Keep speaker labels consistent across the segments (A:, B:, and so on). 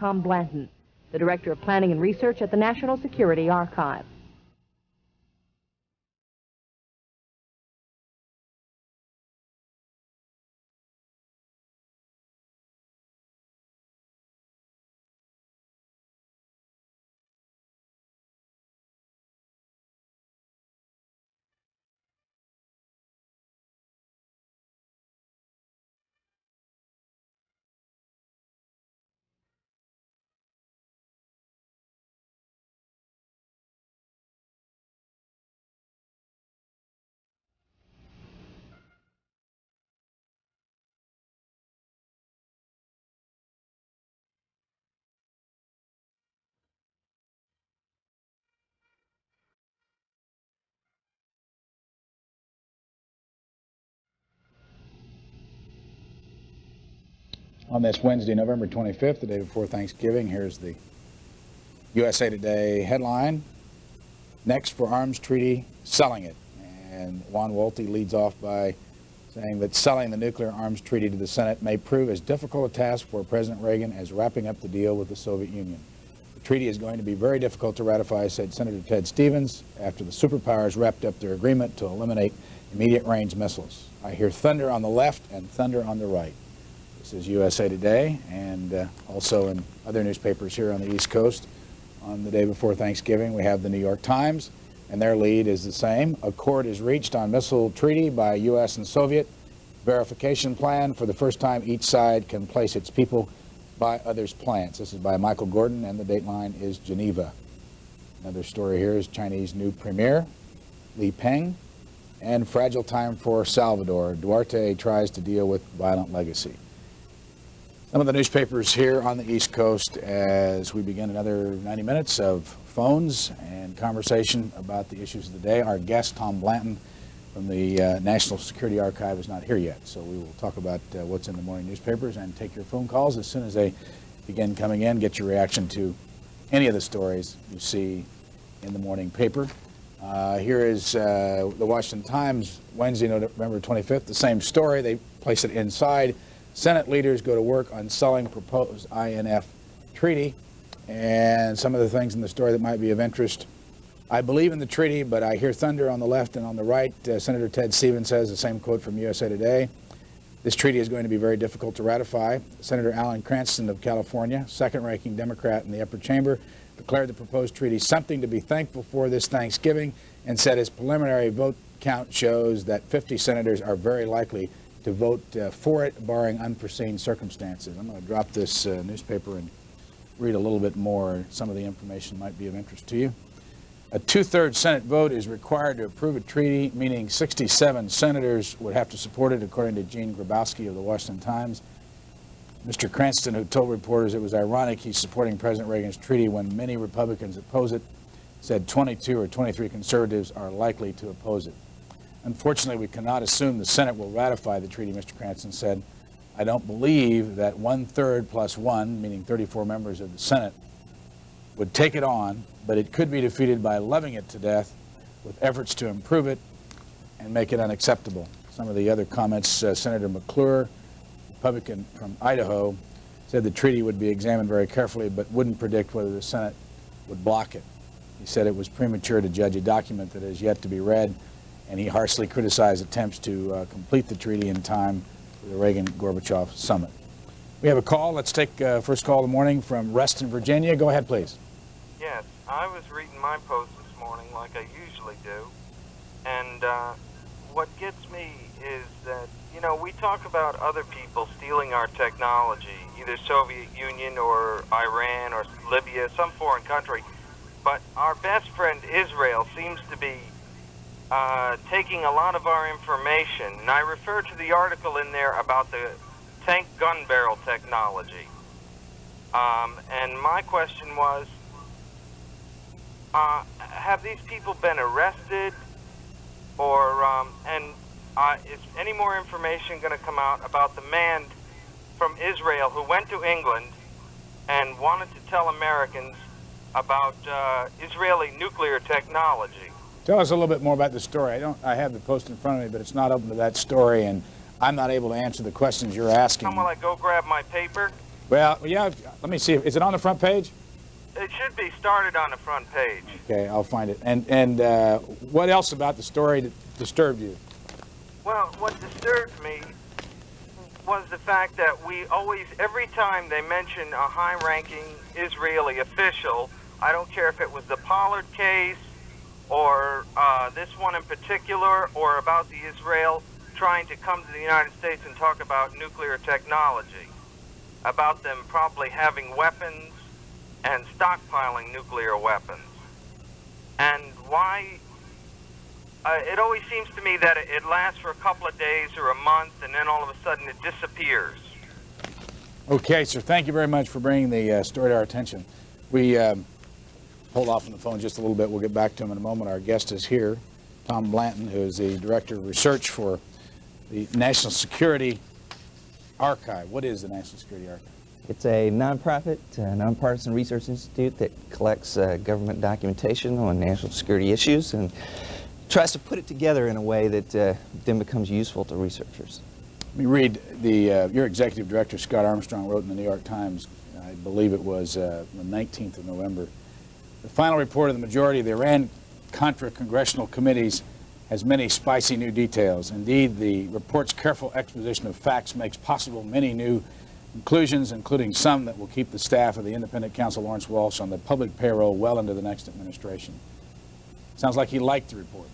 A: Tom Blanton, the Director of Planning and Research at the National Security Archive.
B: On this Wednesday, November 25th, the day before Thanksgiving, here's the USA Today headline: "Next for Arms Treaty, Selling It." And Juan Wolty leads off by saying that selling the nuclear arms treaty to the Senate may prove as difficult a task for President Reagan as wrapping up the deal with the Soviet Union. The treaty is going to be very difficult to ratify, said Senator Ted Stevens, after the superpowers wrapped up their agreement to eliminate immediate-range missiles. I hear thunder on the left and thunder on the right. This is USA Today, and also in other newspapers here on the East Coast. On the day before Thanksgiving, we have the New York Times, and their lead is the same. Accord is reached on missile treaty by U.S. and Soviet. Verification plan. For the first time, each side can place its people by others' plans. This is by Michael Gordon, and the dateline is Geneva. Another story here is Chinese new premier, Li Peng, and fragile time for Salvador. Duarte tries to deal with violent legacy. Some of the newspapers here on the East Coast as we begin another 90 minutes of phones and conversation about the issues of the day. Our guest, Tom Blanton, from the National Security Archive, is not here yet, so we will talk about what's in the morning newspapers and take your phone calls as soon as they begin coming in. Get your reaction to any of the stories you see in the morning paper. Here is the Washington Times, Wednesday, November 25th, the same story. They place it inside. Senate leaders go to work on selling proposed INF treaty, and some of the things in the story that might be of interest. I believe in the treaty, but I hear thunder on the left and on the right. Senator Ted Stevens says, the same quote from USA Today: "This treaty is going to be very difficult to ratify." Senator Alan Cranston of California, second-ranking Democrat in the upper chamber, declared the proposed treaty something to be thankful for this Thanksgiving and said his preliminary vote count shows that 50 senators are very likely to vote for it, barring unforeseen circumstances. I'm going to drop this newspaper and read a little bit more. Some of the information might be of interest to you. A two-thirds Senate vote is required to approve a treaty, meaning 67 senators would have to support it, according to Gene Grabowski of the Washington Times. Mr. Cranston, who told reporters it was ironic he's supporting President Reagan's treaty when many Republicans oppose it, said 22 or 23 conservatives are likely to oppose it. Unfortunately, we cannot assume the Senate will ratify the treaty, Mr. Cranston said. I don't believe that 1/3 plus 1, meaning 34 members of the Senate, would take it on, but it could be defeated by loving it to death with efforts to improve it and make it unacceptable. Some of the other comments, Senator McClure, Republican from Idaho, said the treaty would be examined very carefully but wouldn't predict whether the Senate would block it. He said it was premature to judge a document that is yet to be read, and he harshly criticized attempts to complete the treaty in time for the Reagan-Gorbachev summit. We have a call. Let's take first call of the morning from Reston, Virginia. Go ahead, please.
C: Yes, I was reading my post this morning like I usually do, and what gets me is that, you know, we talk about other people stealing our technology, either Soviet Union or Iran or Libya, some foreign country, but our best friend Israel seems to be taking a lot of our information, and I refer to the article in there about the tank gun barrel technology. And my question was, have these people been arrested, or is any more information going to come out about the man from Israel who went to England and wanted to tell Americans about Israeli nuclear technology?
B: Tell us a little bit more about the story. I have the post in front of me, but it's not open to that story, and I'm not able to answer the questions you're asking.
C: Will I go grab my paper?
B: Well, yeah, let me see. Is it on the front page?
C: It should be started on the front page.
B: Okay, I'll find it. And what else about the story that disturbed you?
C: Well, what disturbed me was the fact that we always, every time they mention a high-ranking Israeli official, I don't care if it was the Pollard case or this one in particular, or about the Israel trying to come to the United States and talk about nuclear technology, about them probably having weapons and stockpiling nuclear weapons. And why? It always seems to me that it lasts for a couple of days or a month, and then all of a sudden it disappears.
B: Okay, sir, thank you very much for bringing the story to our attention. We hold off on the phone just a little bit. We'll get back to him in a moment. Our guest is here, Tom Blanton, who is the Director of Research for the National Security Archive. What is the National Security Archive?
D: It's a nonprofit, nonpartisan research institute that collects government documentation on national security issues and tries to put it together in a way that then becomes useful to researchers.
B: Let me read your executive director, Scott Armstrong, wrote in the New York Times, I believe it was the 19th of November. The final report of the majority of the Iran-Contra congressional committees has many spicy new details. Indeed, the report's careful exposition of facts makes possible many new conclusions, including some that will keep the staff of the independent counsel Lawrence Walsh on the public payroll well into the next administration. Sounds like he liked the report.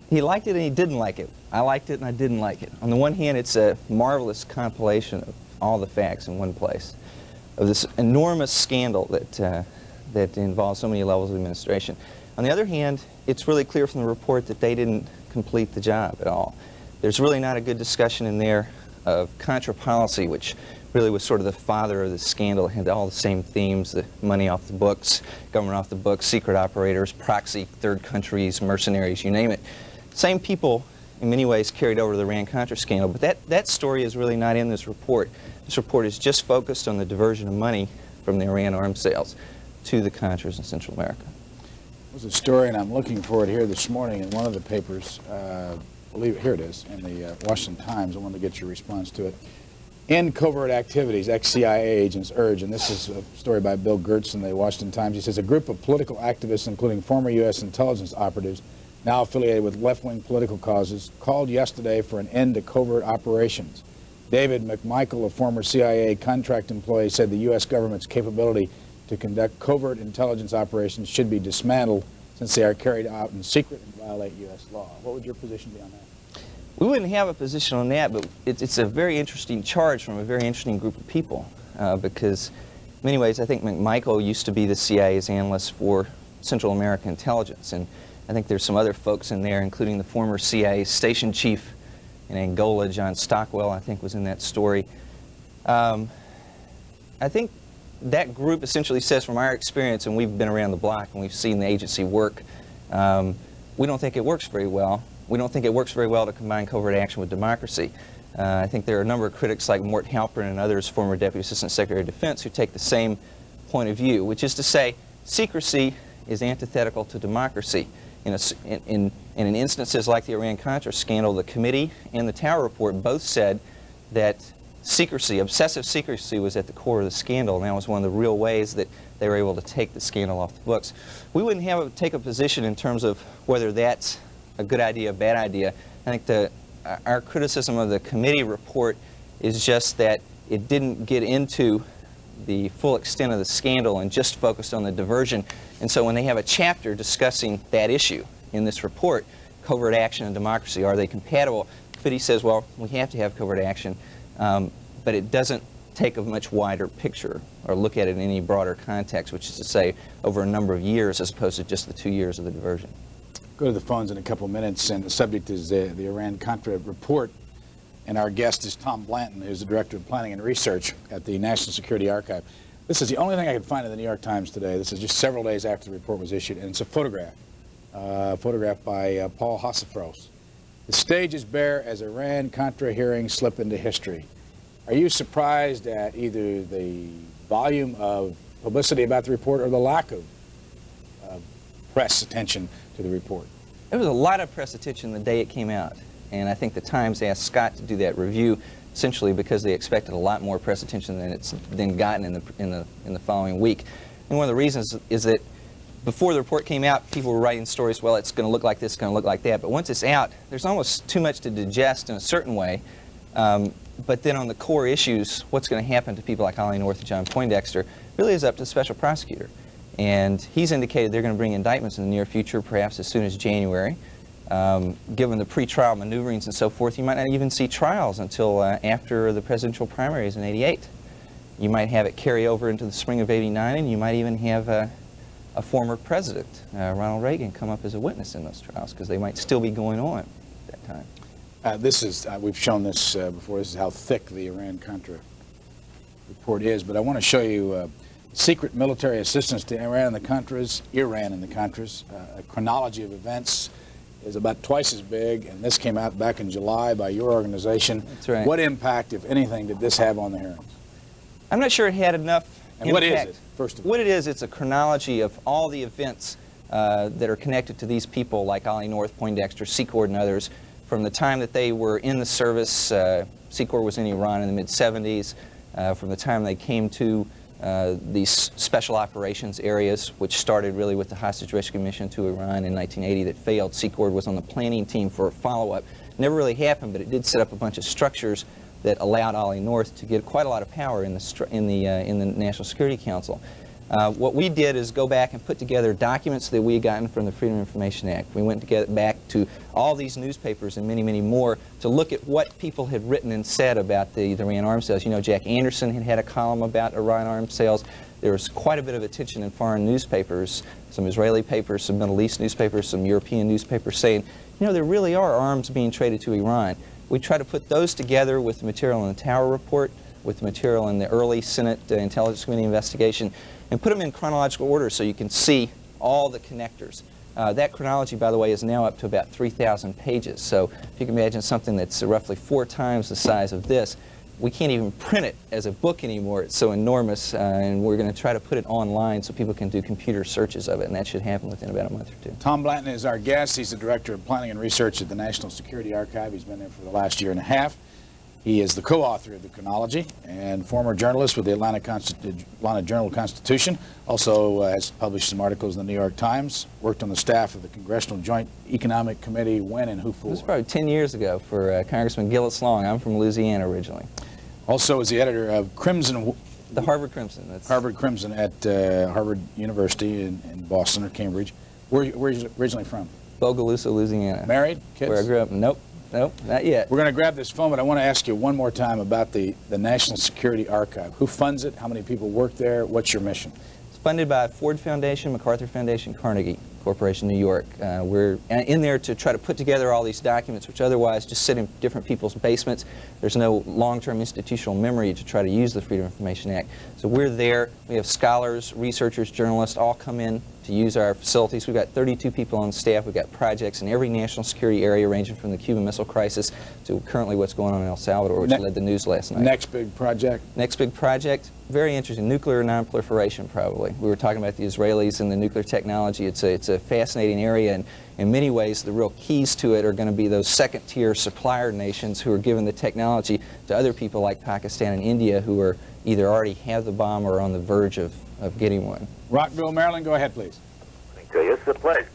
D: He liked it and he didn't like it. I liked it and I didn't like it. On the one hand, it's a marvelous compilation of all the facts in one place, of this enormous scandal that involves so many levels of administration. On the other hand, it's really clear from the report that they didn't complete the job at all. There's really not a good discussion in there of Contra policy, which really was sort of the father of the scandal. It had all the same themes: the money off the books, government off the books, secret operators, proxy third countries, mercenaries, you name it. Same people in many ways carried over to the Iran-Contra scandal, but that story is really not in this report. This report is just focused on the diversion of money from the Iran arms sales to the Contras in Central America.
B: There's a story, and I'm looking for it here this morning in one of the papers. Here it is, in the Washington Times. I wanted to get your response to it. End covert activities, ex-CIA agents urge, and this is a story by Bill Gertz in the Washington Times. He says, a group of political activists, including former U.S. intelligence operatives, now affiliated with left-wing political causes, called yesterday for an end to covert operations. David McMichael, a former CIA contract employee, said the U.S. government's capability to conduct covert intelligence operations should be dismantled since they are carried out in secret and violate U.S. law. What would your position be on that?
D: We wouldn't have a position on that, but it's a very interesting charge from a very interesting group of people because in many ways I think McMichael used to be the CIA's analyst for Central American intelligence, and I think there's some other folks in there, including the former CIA station chief in Angola, John Stockwell, I think was in that story. I think that group essentially says, from our experience, and we've been around the block and we've seen the agency work, we don't think it works very well. We don't think it works very well to combine covert action with democracy. I think there are a number of critics like Mort Halperin and others, former Deputy Assistant Secretary of Defense, who take the same point of view, which is to say secrecy is antithetical to democracy. In instances like the Iran-Contra scandal, the committee and the Tower report both said that secrecy, obsessive secrecy, was at the core of the scandal, and that was one of the real ways that they were able to take the scandal off the books. We wouldn't take a position in terms of whether that's a good idea, a bad idea. I think our criticism of the committee report is just that it didn't get into the full extent of the scandal and just focused on the diversion. And so when they have a chapter discussing that issue in this report, covert action and democracy, are they compatible? The committee says, well, we have to have covert action, but it doesn't take a much wider picture or look at it in any broader context, which is to say over a number of years as opposed to just the 2 years of the diversion.
B: Go to the phones in a couple of minutes, and the subject is the Iran-Contra report, and our guest is Tom Blanton, who's the Director of Planning and Research at the National Security Archive. This is the only thing I could find in the New York Times today. This is just several days after the report was issued, and it's a photograph, photographed by Paul Hossafros. The stage is bare as Iran-Contra hearings slip into history. Are you surprised at either the volume of publicity about the report or the lack of press attention to the report?
D: There was a lot of press attention the day it came out, and I think the Times asked Scott to do that review essentially because they expected a lot more press attention than it's then gotten in the following week. And one of the reasons is that before the report came out, people were writing stories, well, it's going to look like this, it's going to look like that. But once it's out, there's almost too much to digest in a certain way. But then on the core issues, what's going to happen to people like Ollie North and John Poindexter really is up to the special prosecutor. And he's indicated they're going to bring indictments in the near future, perhaps as soon as January. Given the pretrial maneuverings and so forth, you might not even see trials until after the presidential primaries in '88. You might have it carry over into the spring of '89, and you might even have a former president, Ronald Reagan, come up as a witness in those trials, because they might still be going on at that time.
B: This is, we've shown this before, this is how thick the Iran-Contra report is, but I want to show you secret military assistance to Iran and the Contras, a chronology of events is about twice as big, and this came out back in July by your organization.
D: That's right.
B: What impact, if anything, did this have on the hearings?
D: I'm not sure it had enough
B: and
D: impact.
B: what is it, first of all?
D: What it is, it's a chronology of all the events that are connected to these people like Ollie North, Poindexter, Secord, and others from the time that they were in the service. Secord was in Iran in the mid-'70s, from the time they came to these special operations areas, which started really with the hostage rescue mission to Iran in 1980 that failed. Secord was on the planning team for a follow-up. Never really happened, but it did set up a bunch of structures that allowed Ollie North to get quite a lot of power in the National Security Council. What we did is go back and put together documents that we had gotten from the Freedom of Information Act. We went back to all these newspapers and many, many more to look at what people had written and said about the Iran arms sales. You know, Jack Anderson had a column about Iran arms sales. There was quite a bit of attention in foreign newspapers, some Israeli papers, some Middle East newspapers, some European newspapers saying, you know, there really are arms being traded to Iran. We try to put those together with the material in the Tower Report, with the material in the early Senate Intelligence Committee investigation, and put them in chronological order so you can see all the connectors. That chronology, by the way, is now up to about 3,000 pages. So if you can imagine something that's roughly 4 times the size of this, we can't even print it as a book anymore. It's so enormous, and we're going to try to put it online so people can do computer searches of it, and that should happen within about a month or two.
B: Tom Blanton is our guest. He's the Director of Planning and Research at the National Security Archive. He's been there for the last year and a half. He is the co-author of the chronology and former journalist with the Atlanta Journal-Constitution. Also has published some articles in the New York Times. Worked on the staff of the Congressional Joint Economic Committee. When and who for?
D: It was probably 10 years ago for Congressman Gillis Long. I'm from Louisiana originally.
B: Also is the editor of Crimson.
D: The Harvard Crimson. That's
B: Harvard Crimson at Harvard University in Boston or Cambridge. Where are you originally from?
D: Bogalusa, Louisiana.
B: Married? Kids?
D: Where I grew up. Nope. Nope, not yet.
B: We're going to grab this phone, but I want to ask you one more time about the National Security Archive. Who funds it? How many people work there? What's your mission?
D: It's funded by Ford Foundation, MacArthur Foundation, Carnegie Corporation, New York. We're in there to try to put together all these documents, which otherwise just sit in different people's basements. There's no long-term institutional memory to try to use the Freedom of Information Act. So we're there. We have scholars, researchers, journalists all come in to use our facilities. We've got 32 people on staff. We've got projects in every national security area, ranging from the Cuban Missile Crisis to currently what's going on in El Salvador, which led the news last night.
B: Next big project?
D: Next big project, very interesting, nuclear non-proliferation probably. We were talking about the Israelis and the nuclear technology. It's a fascinating area, and in many ways the real keys to it are going to be those second-tier supplier nations who are giving the technology to other people like Pakistan and India, who are either already have the bomb or on the verge of getting one.
B: Rockville, Maryland, go ahead, please.
E: Thank you. It's a pleasure.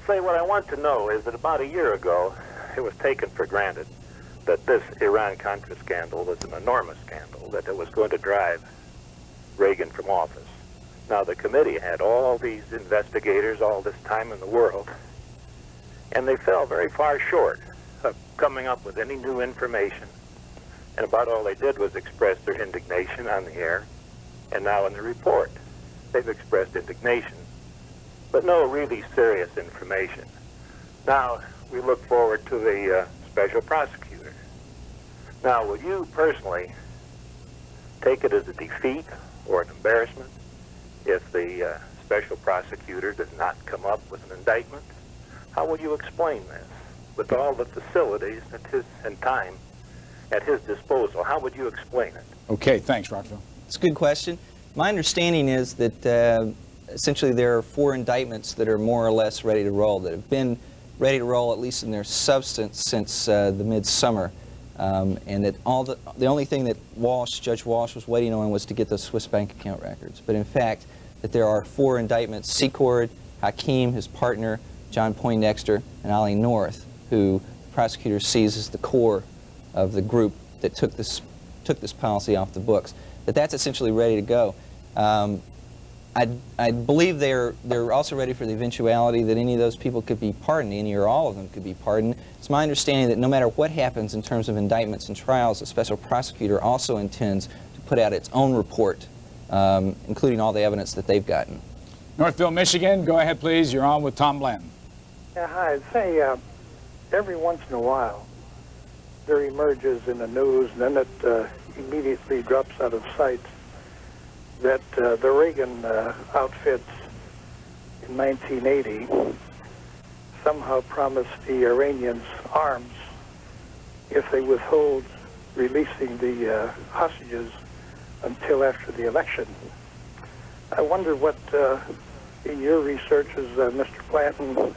E: Say, what I want to know is that about a year ago, it was taken for granted that this Iran-Contra scandal was an enormous scandal, that it was going to drive Reagan from office. Now, the committee had all these investigators, all this time in the world, and they fell very far short of coming up with any new information. And about all they did was express their indignation on the air, and now in the report. They've expressed indignation, but no really serious information. Now, we look forward to the special prosecutor. Now, will you personally take it as a defeat or an embarrassment if the special prosecutor does not come up with an indictment? How will you explain this with all the facilities and time at his disposal? How would you explain it?
B: Okay, thanks, Rockville.
D: It's a good question. My understanding is that essentially there are 4 indictments that are more or less ready to roll, that have been ready to roll, at least in their substance, since the midsummer. and that the only thing that Judge Walsh was waiting on was to get those Swiss bank account records. But in fact, that there are 4 indictments: Secord, Hakeem, his partner, John Poindexter, and Ollie North, who the prosecutor sees as the core of the group that took this policy off the books. That's essentially ready to go. I believe they're also ready for the eventuality that any of those people could be pardoned, any or all of them could be pardoned. It's my understanding that no matter what happens in terms of indictments and trials, the special prosecutor also intends to put out its own report, including all the evidence that they've gotten.
B: Northville, Michigan, go ahead, please. You're on with Tom Blanton.
F: Yeah, hi. Say, every once in a while, there emerges in the news, and then it immediately drops out of sight, that the Reagan outfits in 1980 somehow promised the Iranians arms if they withhold releasing the hostages until after the election. I wonder what, in your researches, Mr. Blanton,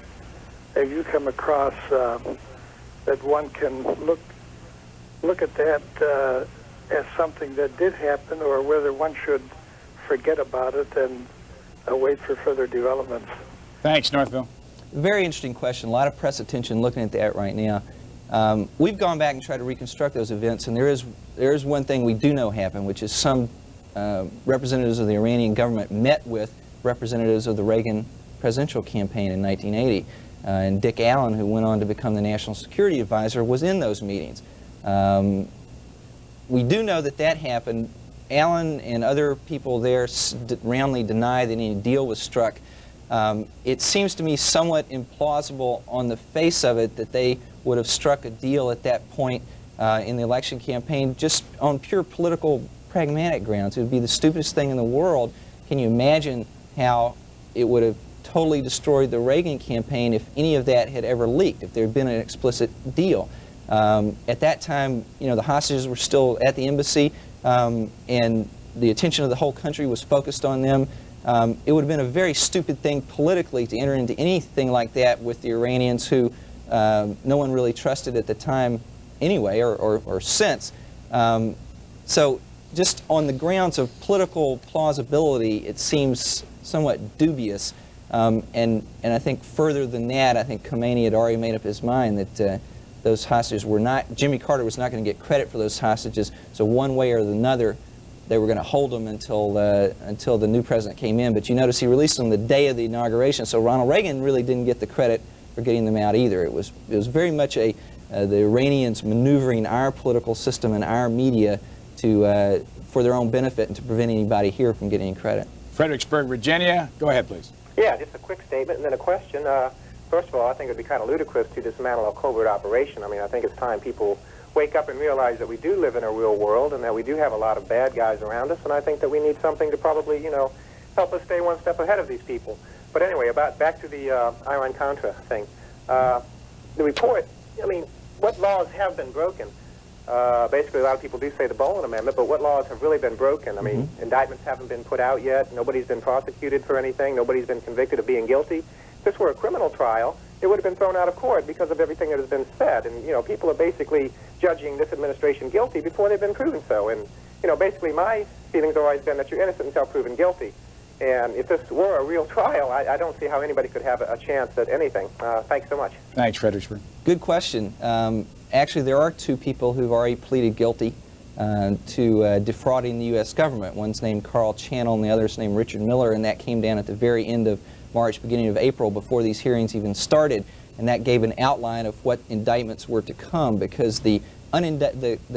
F: have you come across that one can look at that as something that did happen, or whether one should forget about it and wait for further developments?
B: Thanks, Northville.
D: Very interesting question. A lot of press attention looking at that right now. We've gone back and tried to reconstruct those events, and there is one thing we do know happened, which is some representatives of the Iranian government met with representatives of the Reagan presidential campaign in 1980. And Dick Allen, who went on to become the National Security Advisor, was in those meetings. We do know that that happened. Allen and other people there roundly deny that any deal was struck. It seems to me somewhat implausible on the face of it that they would have struck a deal at that point in the election campaign just on pure political pragmatic grounds. It would be the stupidest thing in the world. Can you imagine how it would have totally destroyed the Reagan campaign if any of that had ever leaked, if there had been an explicit deal? At that time, you know, the hostages were still at the embassy, and the attention of the whole country was focused on them. It would have been a very stupid thing politically to enter into anything like that with the Iranians, who no one really trusted at the time anyway, or since. So just on the grounds of political plausibility, it seems somewhat dubious. And I think further than that, I think Khomeini had already made up his mind that those hostages were not, Jimmy Carter was not going to get credit for those hostages, so one way or another they were going to hold them until the new president came in. But you notice he released them the day of the inauguration, so Ronald Reagan really didn't get the credit for getting them out either. It was very much the Iranians maneuvering our political system and our media to for their own benefit and to prevent anybody here from getting any credit.
B: Fredericksburg, Virginia. Go ahead, please.
G: Yeah, just a quick statement and then a question. First of all, I think it would be kind of ludicrous to dismantle a covert operation. I mean, I think it's time people wake up and realize that we do live in a real world and that we do have a lot of bad guys around us, and I think that we need something to probably, you know, help us stay one step ahead of these people. But anyway, back to the Iran-Contra thing. The report, I mean, what laws have been broken? Basically, a lot of people do say the Boland Amendment, but what laws have really been broken? I mean, indictments haven't been put out yet. Nobody's been prosecuted for anything. Nobody's been convicted of being guilty. If this were a criminal trial, it would have been thrown out of court because of everything that has been said. And, you know, people are basically judging this administration guilty before they've been proven so. And, you know, basically my feelings have always been that you're innocent until proven guilty. And if this were a real trial, I don't see how anybody could have a chance at anything. Thanks so much.
B: Thanks, Fredericksburg.
D: Good question. Actually, there are 2 people who've already pleaded guilty to defrauding the U.S. government. One's named Carl Channel and the other's named Richard Miller, and that came down at the very end of March, beginning of April, before these hearings even started, and that gave an outline of what indictments were to come, because the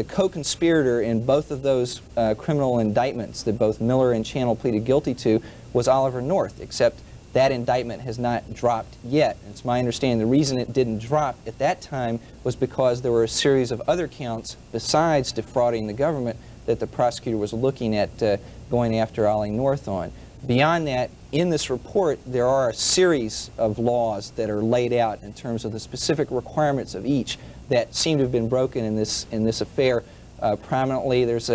D: co-conspirator in both of those criminal indictments that both Miller and Channel pleaded guilty to was Oliver North, except that indictment has not dropped yet. It's my understanding the reason it didn't drop at that time was because there were a series of other counts besides defrauding the government that the prosecutor was looking at going after Ollie North on. Beyond that, in this report, there are a series of laws that are laid out in terms of the specific requirements of each that seem to have been broken in this affair. Prominently, there's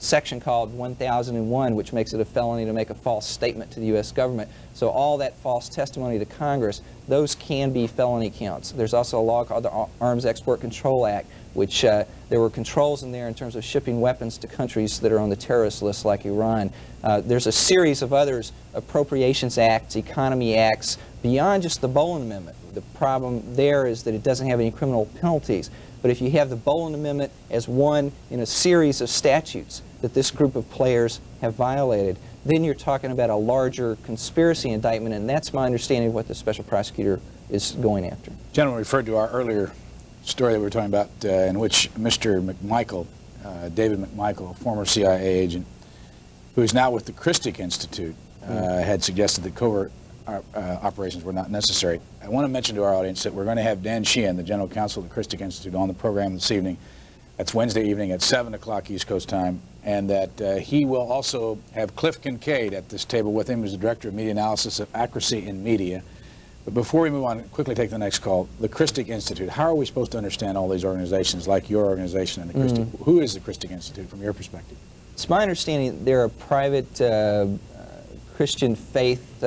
D: section called 1001, which makes it a felony to make a false statement to the U.S. government. So all that false testimony to Congress, those can be felony counts. There's also a law called the Arms Export Control Act, which there were controls in there in terms of shipping weapons to countries that are on the terrorist list like Iran. There's a series of others, Appropriations Acts, Economy Acts, beyond just the Boland Amendment. The problem there is that it doesn't have any criminal penalties. But if you have the Boland Amendment as one in a series of statutes that this group of players have violated, then you're talking about a larger conspiracy indictment, and that's my understanding of what the special prosecutor is going after.
B: Gentleman referred to our earlier story that we were talking about in which Mr. McMichael, David McMichael, a former CIA agent, who is now with the Christic Institute, had suggested that covert operations were not necessary. I want to mention to our audience that we're going to have Dan Sheehan, the General Counsel of the Christic Institute, on the program this evening. That's Wednesday evening at 7 o'clock East Coast time, and that he will also have Cliff Kincaid at this table with him as the Director of Media Analysis of Accuracy in Media. But before we move on, quickly take the next call. The Christic Institute, how are we supposed to understand all these organizations like your organization and the Christic? Who is the Christic Institute from your perspective?
D: It's my understanding they're a private Christian faith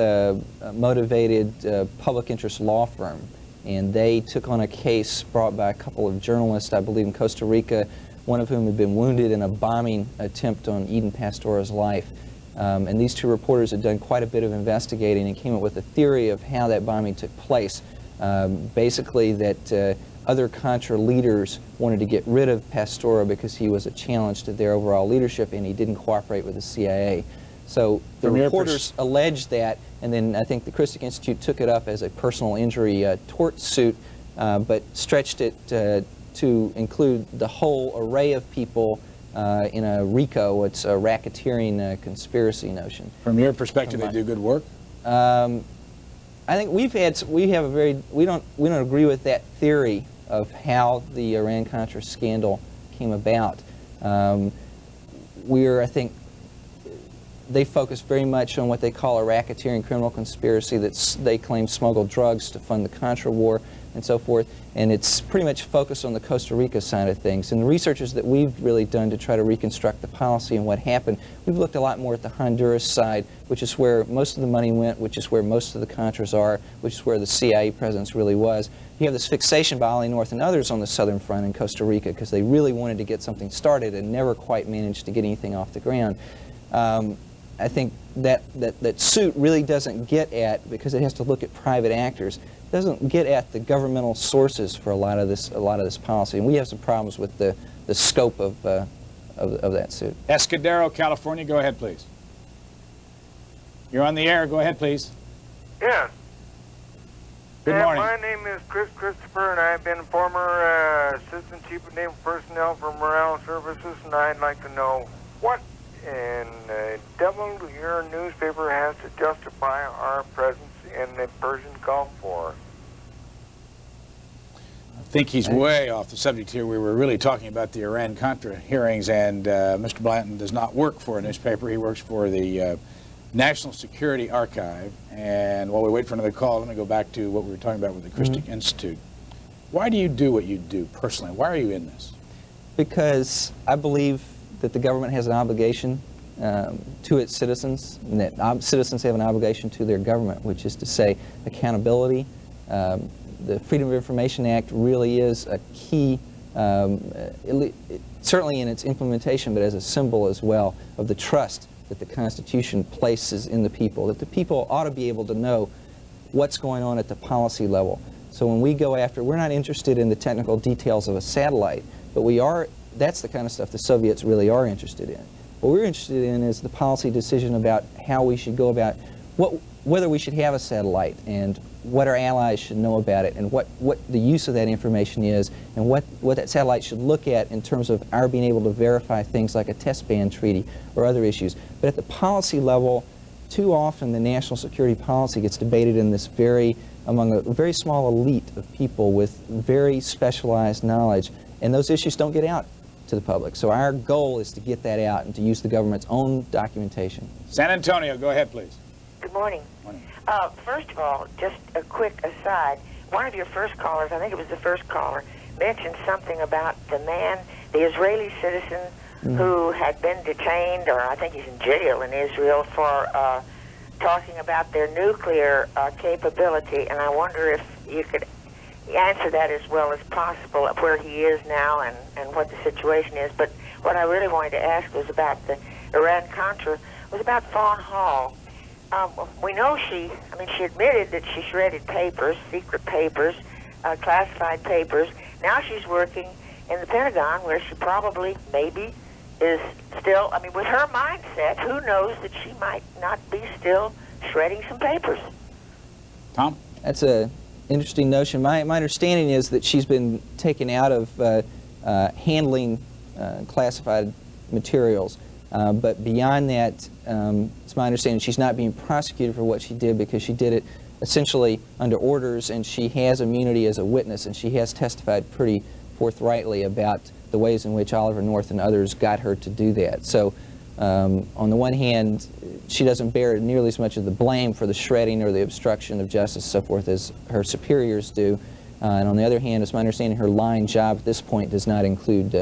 D: motivated public interest law firm, and they took on a case brought by a couple of journalists, I believe in Costa Rica, one of whom had been wounded in a bombing attempt on Eden Pastora's life. And these two reporters had done quite a bit of investigating and came up with a theory of how that bombing took place. Basically that other Contra leaders wanted to get rid of Pastora because he was a challenge to their overall leadership and he didn't cooperate with the CIA. So the reporters alleged that, and then I think the Christic Institute took it up as a personal injury tort suit, but stretched it to include the whole array of people in a RICO. It's a racketeering conspiracy notion.
B: From your perspective, they do good work?
D: I think we don't agree with that theory of how the Iran-Contra scandal came about. I think they focus very much on what they call a racketeering criminal conspiracy that they claim smuggled drugs to fund the Contra war and so forth, and it's pretty much focused on the Costa Rica side of things. And the researches that we've really done to try to reconstruct the policy and what happened, we've looked a lot more at the Honduras side, which is where most of the money went, which is where most of the Contras are, which is where the CIA presence really was. You have this fixation by Ollie North and others on the southern front in Costa Rica because they really wanted to get something started and never quite managed to get anything off the ground. I think that suit really doesn't get at, because it has to look at private actors, doesn't get at the governmental sources for a lot of this policy, and we have some problems with the scope of that suit.
B: Escudero, California, go ahead, please. You're on the air. Go ahead, please.
H: Yes.
B: Good morning.
H: My name is Christopher, and I've been former Assistant Chief of Naval Personnel for Morale Services, and I'd like to know what in the devil your newspaper has to justify our presence in the Persian Gulf War.
B: I think he's way off the subject here. We were really talking about the Iran-Contra hearings, and Mr. Blanton does not work for a newspaper. He works for the National Security Archive. And while we wait for another call, let me go back to what we were talking about with the Christic Institute. Why do you do what you do personally? Why are you in this? Because I believe that the government has an obligation to its citizens, and that citizens have an obligation to their government, which is to say accountability. The Freedom of Information Act really is a key, certainly in its implementation, but as a symbol as well of the trust that the Constitution places in the people, that the people ought to be able to know what's going on at the policy level. So when we go after, we're not interested in the technical details of a satellite, but we are. That's the kind of stuff the Soviets really are interested in. What we're interested in is the policy decision about how we should go about whether we should have a satellite and what our allies should know about it and what the use of that information is and what that satellite should look at in terms of our being able to verify things like a test ban treaty or other issues. But at the policy level, too often the national security policy gets debated in this among a very small elite of people with very specialized knowledge, and those issues don't get out to the public. So our goal is to get that out and to use the government's own documentation. San Antonio, go ahead, please.
I: Good morning.
B: Morning.
I: First of all, just a quick aside. One of your first callers, I think it was the first caller, mentioned something about the Israeli citizen who had been detained, or I think he's in jail in Israel, for talking about their nuclear capability. And I wonder if you could answer that as well as possible, where he is now and what the situation is. But what I really wanted to ask was about the Iran-Contra, was about Fawn Hall. We know she admitted that she shredded papers, secret papers, classified papers. Now she's working in the Pentagon, where she probably, maybe, is still, I mean, with her mindset, who knows that she might not be still shredding some papers.
B: Tom?
D: That's a interesting notion. My understanding is that she's been taken out of handling classified materials. But beyond that, it's my understanding she's not being prosecuted for what she did, because she did it essentially under orders, and she has immunity as a witness, and she has testified pretty forthrightly about the ways in which Oliver North and others got her to do that. So on the one hand, she doesn't bear nearly as much of the blame for the shredding or the obstruction of justice and so forth as her superiors do. And on the other hand, it's my understanding her line job at this point does not include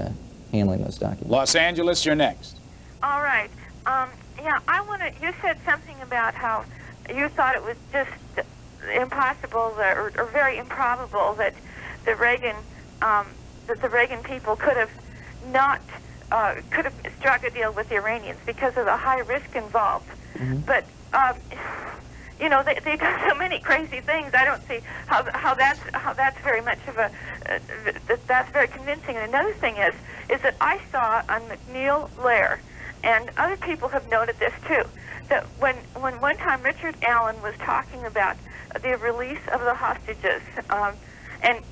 D: handling those documents.
B: Los Angeles, you're next.
J: All right. Yeah, you said something about how you thought it was just impossible or very improbable that the Reagan people could have struck a deal with the Iranians because of the high risk involved. Mm-hmm. But you know, they've done so many crazy things. I don't see how that's very much of a that's very convincing. And another thing is that I saw on McNeil Lair, and other people have noted this too, that when one time Richard Allen was talking about the release of the hostages, and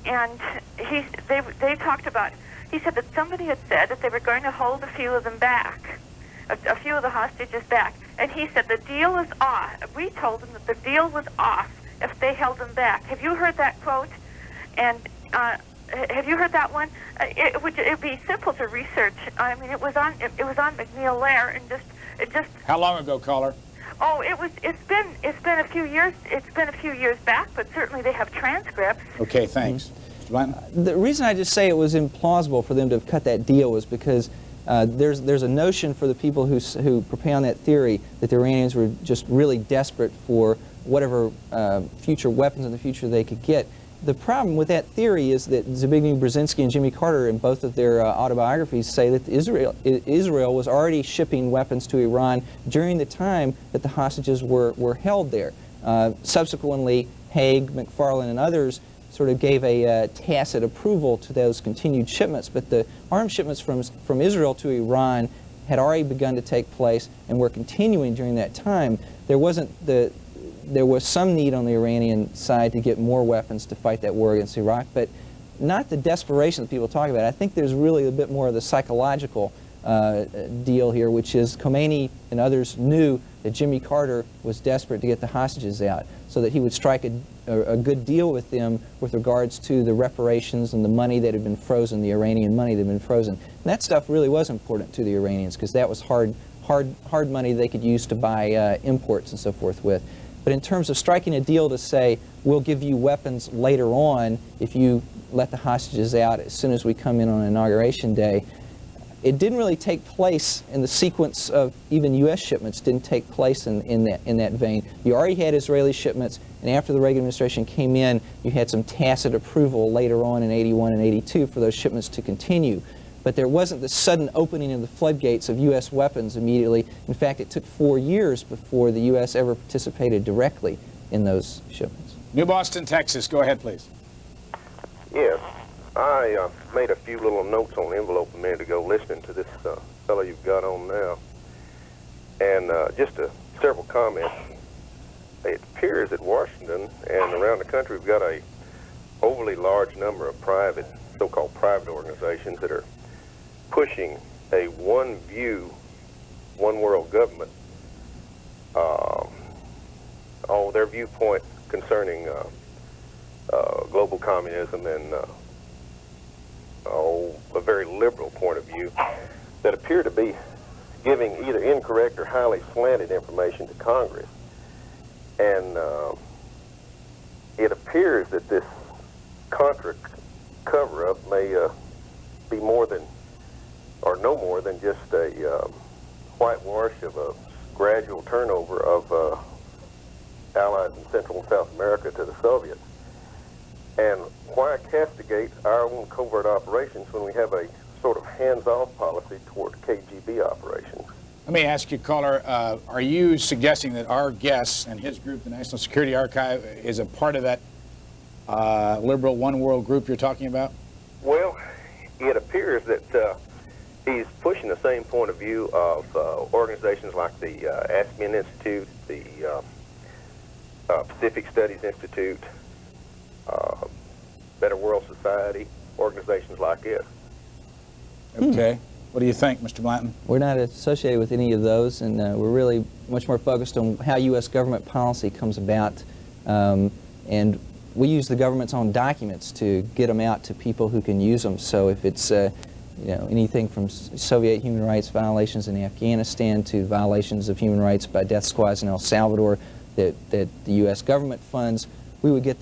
J: they talked about, he said that somebody had said that they were going to hold a few of them back, a few of the hostages back, and he said the deal is off. We told them that the deal was off if they held them back. Have you heard that quote? And have you heard that one? It would be simple to research. I mean, it was on McNeil Lair, and it just. How
B: long ago, caller?
J: Oh, it's been a few years. It's been a few years back, but certainly they have transcripts.
B: Okay, thanks.
D: The reason I just say it was implausible for them to have cut that deal was because there's a notion for the people who propound that theory that the Iranians were just really desperate for whatever future weapons in the future they could get. The problem with that theory is that Zbigniew Brzezinski and Jimmy Carter, in both of their autobiographies, say that Israel was already shipping weapons to Iran during the time that the hostages were held there. Subsequently, Haig, McFarlane, and others sort of gave a tacit approval to those continued shipments, but the arms shipments from Israel to Iran had already begun to take place and were continuing during that time. There was some need on the Iranian side to get more weapons to fight that war against Iraq, but not the desperation that people talk about. I think there's really a bit more of the psychological deal here, which is Khomeini and others knew that Jimmy Carter was desperate to get the hostages out so that he would strike a good deal with them with regards to the reparations and the money that had been frozen, the Iranian money that had been frozen. And that stuff really was important to the Iranians because that was hard money they could use to buy imports and so forth with. But in terms of striking a deal to say, we'll give you weapons later on if you let the hostages out as soon as we come in on Inauguration Day, it didn't really take place in the sequence of even U.S. shipments, didn't take place in that vein. You already had Israeli shipments, and after the Reagan administration came in, you had some tacit approval later on in '81 and '82 for those shipments to continue. But there wasn't the sudden opening of the floodgates of U.S. weapons immediately. In fact, it took 4 years before the U.S. ever participated directly in those shipments.
B: New Boston, Texas. Go ahead, please.
K: Yes. I made a few little notes on the envelope a minute ago listening to this fellow you've got on now. And just several comments. It appears that Washington and around the country we've got a overly large number of private, so-called private organizations that are pushing a one view, one world government, their viewpoint concerning global communism and a very liberal point of view that appear to be giving either incorrect or highly slanted information to Congress. And it appears that this Contra cover-up may be more than are no more than just a whitewash of a gradual turnover of allies in Central and South America to the Soviets. And why castigate our own covert operations when we have a sort of hands-off policy toward KGB operations?
B: Let me ask you, caller, are you suggesting that our guest and his group, the National Security Archive, is a part of that liberal one world group you're talking about?
K: Well, it appears that he's pushing the same point of view of organizations like the Aspen Institute, the Pacific Studies Institute, Better World Society, organizations like it.
B: Okay. What do you think, Mr. Blanton?
D: We're not associated with any of those, and we're really much more focused on how U.S. government policy comes about. And we use the government's own documents to get them out to people who can use them. So if it's you know, anything from Soviet human rights violations in Afghanistan to violations of human rights by death squads in El Salvador that the U.S. government funds, we would get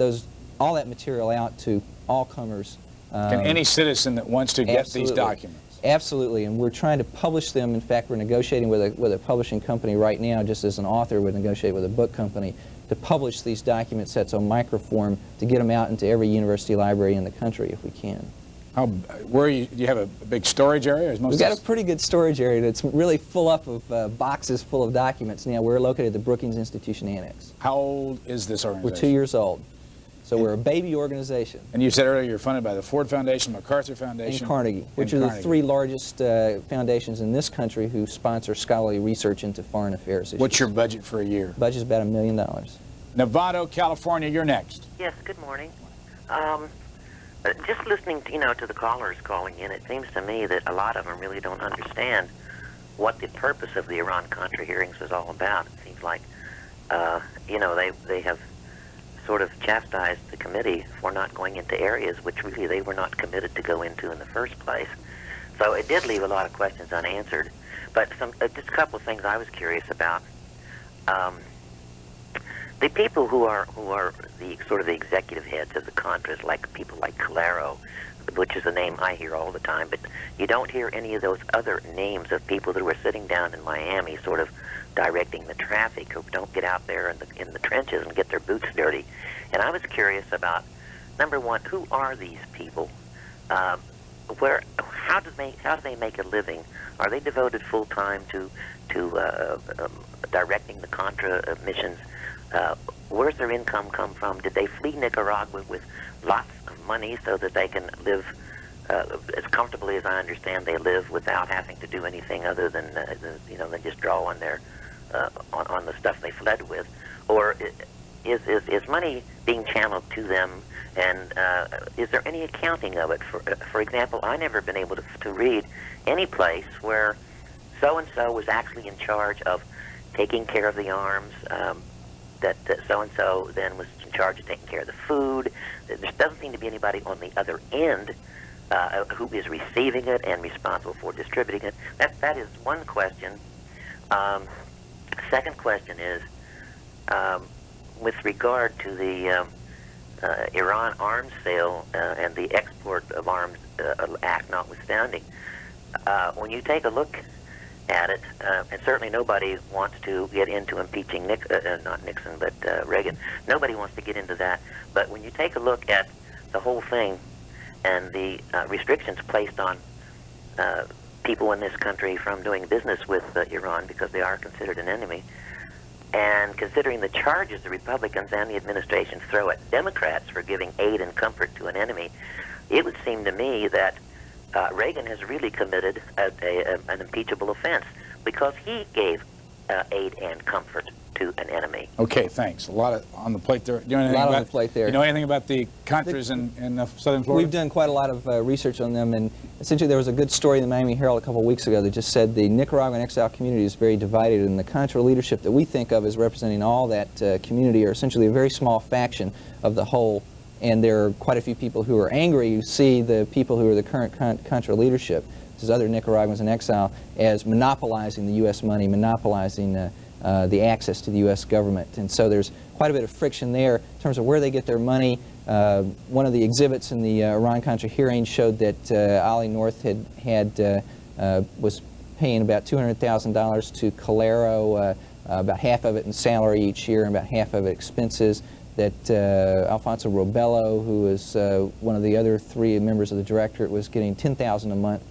D: all that material out to all comers.
B: Can any citizen that wants to get these documents?
D: Absolutely, and we're trying to publish them. In fact, we're negotiating with a publishing company right now, just as an author would negotiate with a book company, to publish these document sets on microform to get them out into every university library in the country if we can.
B: Do you have a big storage area?
D: We've got a pretty good storage area that's really full up of boxes full of documents. Now, we're located at the Brookings Institution Annex.
B: How old is this organization?
D: We're 2 years old. So we're a baby organization.
B: And you said earlier you're funded by the Ford Foundation, MacArthur Foundation,
D: and Carnegie, which are the three largest foundations in this country who sponsor scholarly research into foreign affairs issues.
B: What's your budget for a year?
D: Budget's about $1 million.
B: Nevada, California, you're next.
L: Yes, good morning. Just listening to, to the callers calling in, it seems to me that a lot of them really don't understand what the purpose of the Iran-Contra hearings is all about. It seems like, they have sort of chastised the committee for not going into areas which really they were not committed to go into in the first place. So it did leave a lot of questions unanswered. But just a couple of things I was curious about. The people who are the sort of the executive heads of the Contras, like people like Calero, which is a name I hear all the time, but you don't hear any of those other names of people that were sitting down in Miami sort of directing the traffic, who don't get out there in the trenches and get their boots dirty. And I was curious about, number one, who are these people? How do they make a living? Are they devoted full time to directing the Contra missions? Where's their income come from? Did they flee Nicaragua with lots of money so that they can live as comfortably as I understand they live without having to do anything other than than just draw on their on the stuff they fled with? Or is money being channeled to them, and is there any accounting of it? For example, I never been able to read any place where so-and-so was actually in charge of taking care of the arms, that so-and-so then was in charge of taking care of the food. There doesn't seem to be anybody on the other end who is receiving it and responsible for distributing it. That is one question. Second question is, with regard to the Iran arms sale and the Export of Arms Act notwithstanding, when you take a look at it, and certainly nobody wants to get into impeaching not Nixon, but Reagan. Nobody wants to get into that. But when you take a look at the whole thing and the restrictions placed on people in this country from doing business with Iran because they are considered an enemy, and considering the charges the Republicans and the administration throw at Democrats for giving aid and comfort to an enemy, it would seem to me that Reagan has really committed an impeachable offense because he gave aid and comfort to an enemy.
B: Okay, thanks. A lot on the plate there. You know anything
D: on the plate there.
B: You know anything about the Contras in southern Florida?
D: We've done quite a lot of research on them, and essentially there was a good story in the Miami Herald a couple of weeks ago that just said the Nicaraguan exile community is very divided, and the Contra leadership that we think of as representing all that community are essentially a very small faction of the whole. And there are quite a few people who are angry who see the people who are the current Contra leadership, this is other Nicaraguans in exile, as monopolizing the U.S. money, monopolizing the access to the U.S. government. And so there's quite a bit of friction there in terms of where they get their money. One of the exhibits in the Iran-Contra hearing showed that Ollie North had was paying about $200,000 to Calero, about half of it in salary each year and about half of it expenses. That Alfonso Robello, who is one of the other 3 members of the directorate, was getting $10,000 a month,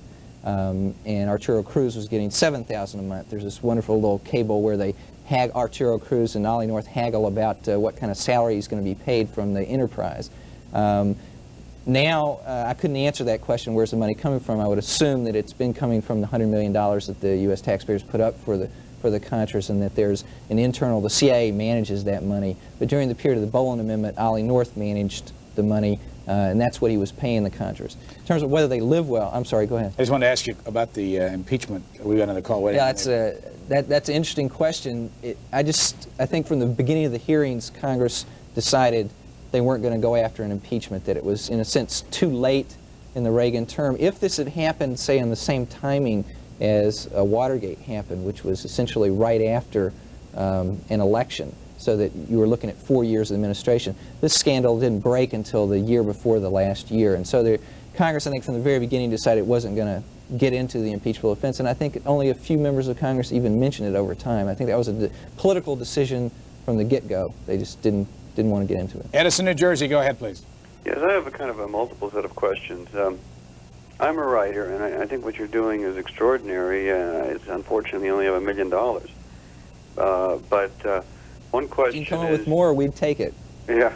D: and Arturo Cruz was getting $7,000 a month. There's this wonderful little cable where they Arturo Cruz and Ollie North haggle about what kind of salary he's going to be paid from the enterprise. Now, I couldn't answer that question, where's the money coming from? I would assume that it's been coming from the $100 million that the U.S. taxpayers put up for the Contras, and that there's an internal, the CIA manages that money. But during the period of the Boland Amendment, Ollie North managed the money, and that's what he was paying the Contras. In terms of whether they live well, I'm sorry, go ahead.
B: I just wanted to ask you about the impeachment. We got another call.
D: Yeah, that's an interesting question. I think from the beginning of the hearings, Congress decided they weren't going to go after an impeachment, that it was, in a sense, too late in the Reagan term. If this had happened, say, in the same timing as Watergate happened, which was essentially right after an election, so that you were looking at 4 years of administration, this scandal didn't break until the year before the last year. And so Congress, I think, from the very beginning decided it wasn't going to get into the impeachable offense, and I think only a few members of Congress even mentioned it over time. I think that was a political decision from the get-go. They just didn't want to get into it.
B: Edison, New Jersey, go ahead, please.
M: Yes, I have a kind of a multiple set of questions. I'm a writer, and I think what you're doing is extraordinary. It's unfortunately only have $1 million. But one question is...
D: You can come up with more, we'd take it.
M: Yeah.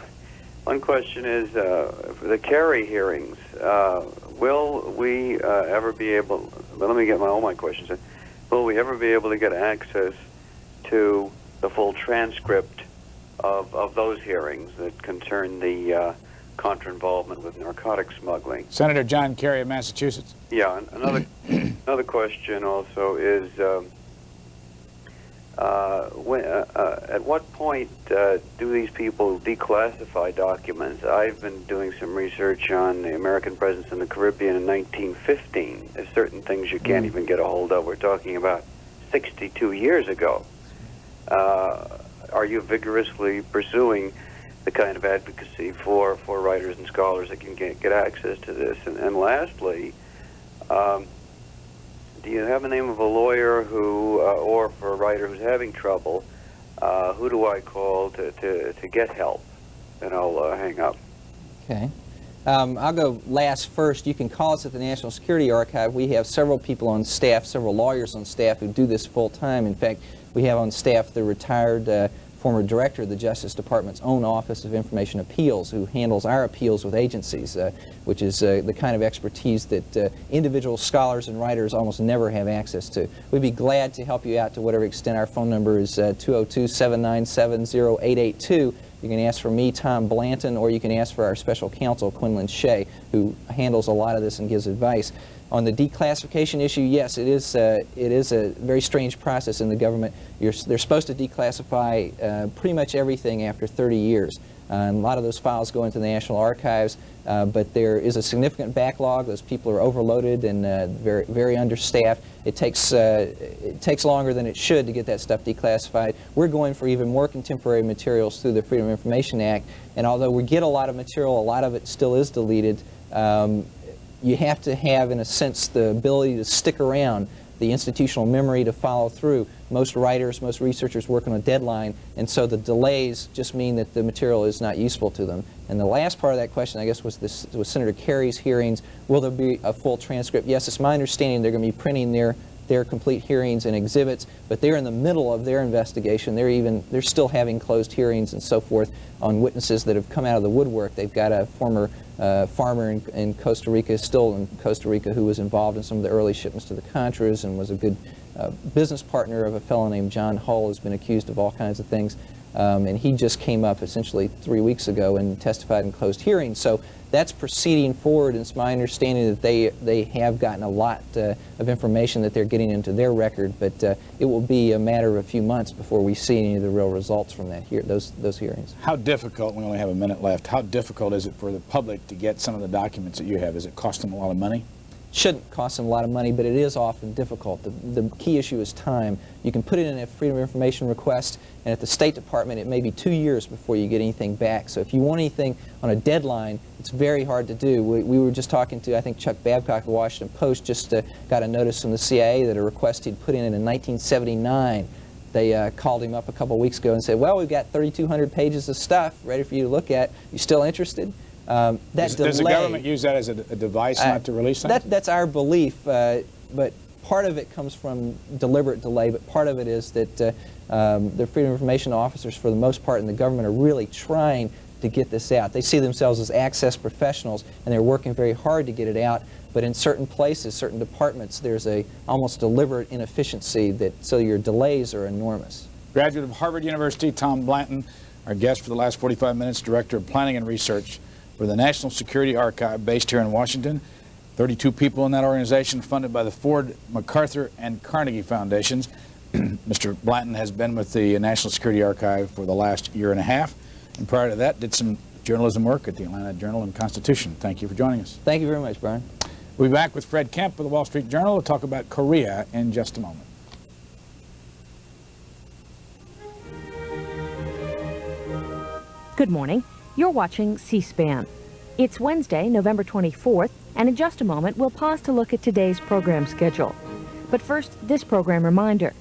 M: One question is, for the Kerry hearings, will we ever be able... Let me get all my questions in. Will we ever be able to get access to the full transcript of those hearings that concern the Contra involvement with narcotic smuggling?
B: Senator John Kerry of Massachusetts.
M: Yeah, another question also is, at what point do these people declassify documents? I've been doing some research on the American presence in the Caribbean in 1915. There's certain things you can't even get a hold of. We're talking about 62 years ago. Are you vigorously pursuing the kind of advocacy for writers and scholars that can get access to this? And lastly, do you have a name of a lawyer who, or for a writer who's having trouble, who do I call to get help? And I'll hang up.
D: Okay. I'll go last first. You can call us at the National Security Archive. We have several people on staff, several lawyers on staff who do this full time. In fact, we have on staff the retired former director of the Justice Department's own Office of Information Appeals, who handles our appeals with agencies, which is the kind of expertise that individual scholars and writers almost never have access to. We'd be glad to help you out to whatever extent. Our phone number is 202-797-0882. You can ask for me, Tom Blanton, or you can ask for our special counsel, Quinlan Shea, who handles a lot of this and gives advice. On the declassification issue, yes, it is a very strange process in the government. They're supposed to declassify pretty much everything after 30 years. And a lot of those files go into the National Archives, but there is a significant backlog. Those people are overloaded and very, very understaffed. It takes longer than it should to get that stuff declassified. We're going for even more contemporary materials through the Freedom of Information Act, and although we get a lot of material, a lot of it still is deleted. You have to have, in a sense, the ability to stick around, the institutional memory to follow through. Most writers, most researchers work on a deadline, and so the delays just mean that the material is not useful to them. And the last part of that question, I guess, was Senator Kerry's hearings. Will there be a full transcript? Yes, it's my understanding they're going to be printing their complete hearings and exhibits, but they're in the middle of their investigation. They're still having closed hearings and so forth on witnesses that have come out of the woodwork. They've got a former farmer in Costa Rica, still in Costa Rica, who was involved in some of the early shipments to the Contras and was a good business partner of a fellow named John Hull, who's been accused of all kinds of things. And he just came up essentially 3 weeks ago and testified in closed hearings. So that's proceeding forward, and it's my understanding that they have gotten a lot of information that they're getting into their record, but it will be a matter of a few months before we see any of the real results from those hearings.
B: How difficult, we only have a minute left, how difficult is it for the public to get some of the documents that you have? Is it cost them a lot of money?
D: shouldn't cost them a lot of money, but it is often difficult. The key issue is time. You can put it in a Freedom of Information request, and at the State Department it may be 2 years before you get anything back. So if you want anything on a deadline, it's very hard to do. We were just talking to, I think, Chuck Babcock of the Washington Post just got a notice from the CIA that a request he'd put in 1979. They called him up a couple weeks ago and said, well, we've got 3,200 pages of stuff ready for you to look at. You still interested?
B: Does the government use that as a device not to release something?
D: That's our belief, but part of it comes from deliberate delay, but part of it is that the Freedom of Information officers, for the most part in the government, are really trying to get this out. They see themselves as access professionals, and they're working very hard to get it out, but in certain places, certain departments, there's a almost deliberate inefficiency so your delays are enormous.
B: Graduate of Harvard University, Tom Blanton, our guest for the last 45 minutes, Director of Planning and Research for the National Security Archive based here in Washington. 32 people in that organization, funded by the Ford, MacArthur, and Carnegie Foundations. Mr. Blanton has been with the National Security Archive for the last year and a half, and prior to that did some journalism work at the Atlanta Journal and Constitution. Thank you for joining us.
D: Thank you very much, Brian.
B: We'll be back with Fred Kemp of the Wall Street Journal. We'll talk about Korea in just a moment.
A: Good morning. You're watching C-SPAN. It's Wednesday, November 24th, and in just a moment, we'll pause to look at today's program schedule. But first, this program reminder.